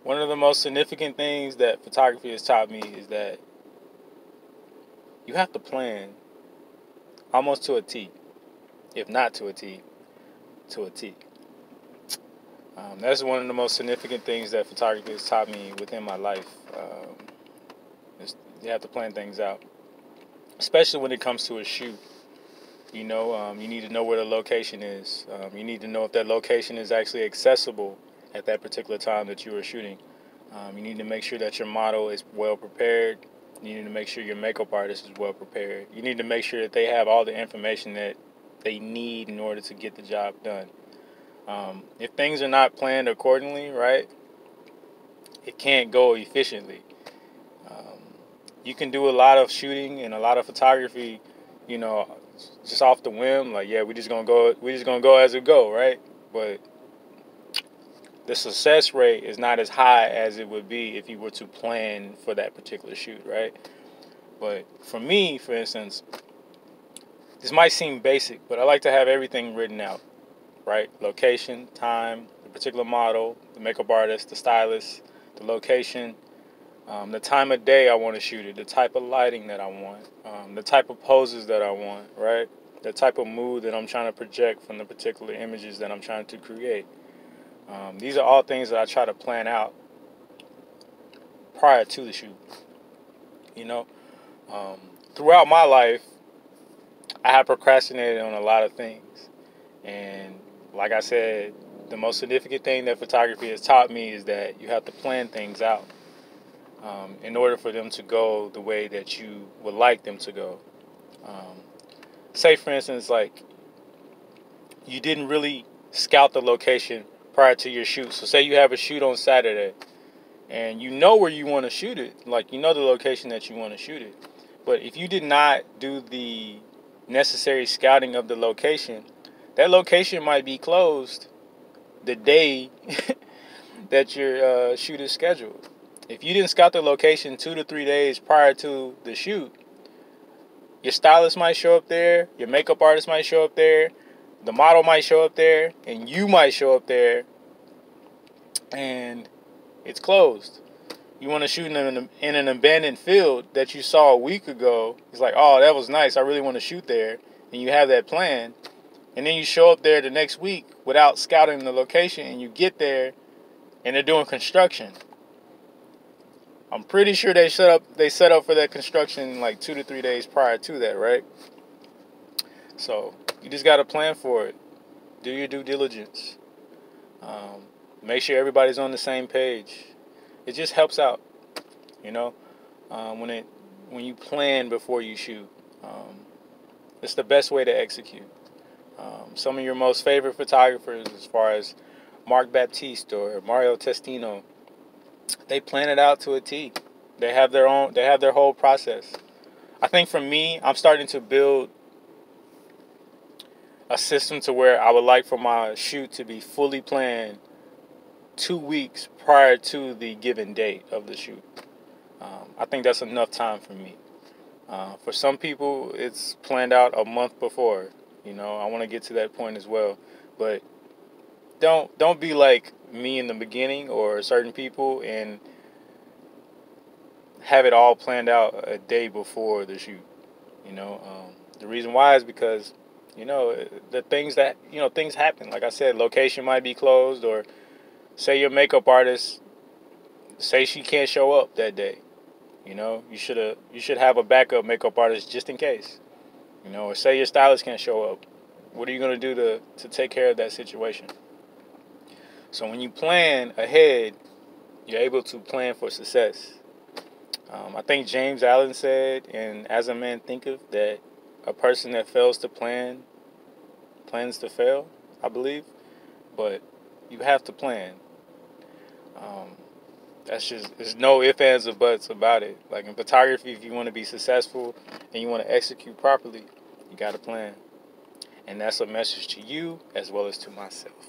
One of the most significant things that photography has taught me is that you have to plan almost to a T, if not to a T, to a T. That's one of the most significant things that photography has taught me within my life. Is you have to plan things out, especially when it comes to a shoot. You need to know where the location is. You need to know if that location is actually accessible at that particular time that you are shooting. You need to make sure that your model is well prepared. You need to make sure your makeup artist is well prepared. You need to make sure that they have all the information that they need in order to get the job done. If things are not planned accordingly, right, it can't go efficiently. Um, you can do a lot of shooting and a lot of photography, you know, just off the whim. Like, yeah, we're just gonna go as it go, right? But the success rate is not as high as it would be if you were to plan for that particular shoot, right? But for me, for instance, this might seem basic, but I like to have everything written out, right? Location, time, the particular model, the makeup artist, the stylist, the location, the time of day I want to shoot it, the type of lighting that I want, the type of poses that I want, right? The type of mood that I'm trying to project from the particular images that I'm trying to create. These are all things that I try to plan out prior to the shoot. You know, um, throughout my life, I have procrastinated on a lot of things, and like I said, the most significant thing that photography has taught me is that you have to plan things out in order for them to go the way that you would like them to go. Um, Say, for instance, like you didn't really scout the location prior to your shoot. So, say you have a shoot on Saturday and you know where you want to shoot it, like you know the location that you want to shoot it. But if you did not do the necessary scouting of the location, that location might be closed the day that your shoot is scheduled. If you didn't scout the location 2 to 3 days prior to the shoot, your stylist might show up there, your makeup artist might show up there, the model might show up there, and you might show up there, and it's closed. You want to shoot in an abandoned field that you saw a week ago. It's like, oh, that was nice. I really want to shoot there. And you have that plan. And then you show up there the next week without scouting the location, and you get there, and they're doing construction. I'm pretty sure they set up for that construction like 2 to 3 days prior to that, right? So you just got to plan for it. Do your due diligence. Um, Make sure everybody's on the same page. It just helps out, you know, when you plan before you shoot. It's the best way to execute. Some of your most favorite photographers, as far as Mark Baptiste or Mario Testino, they plan it out to a T. They have their whole process. I think for me, I'm starting to build a system to where I would like for my shoot to be fully planned 2 weeks prior to the given date of the shoot. I think that's enough time for me. For some people, it's planned out a month before. I want to get to that point as well. But don't be like me in the beginning or certain people and have it all planned out a day before the shoot. The reason why is because the things happen. Like I said, location might be closed, or say your makeup artist say she can't show up that day. You should have a backup makeup artist just in case. Or say your stylist can't show up. What are you going to do to take care of that situation? So when you plan ahead, you're able to plan for success. I think James Allen said, and As a Man Thinketh, that a person that fails to plan plans to fail, I believe. But you have to plan. Um, there's no ifs, ands, or buts about it. Like in photography, if you want to be successful and you want to execute properly, you got to plan. And that's a message to you as well as to myself.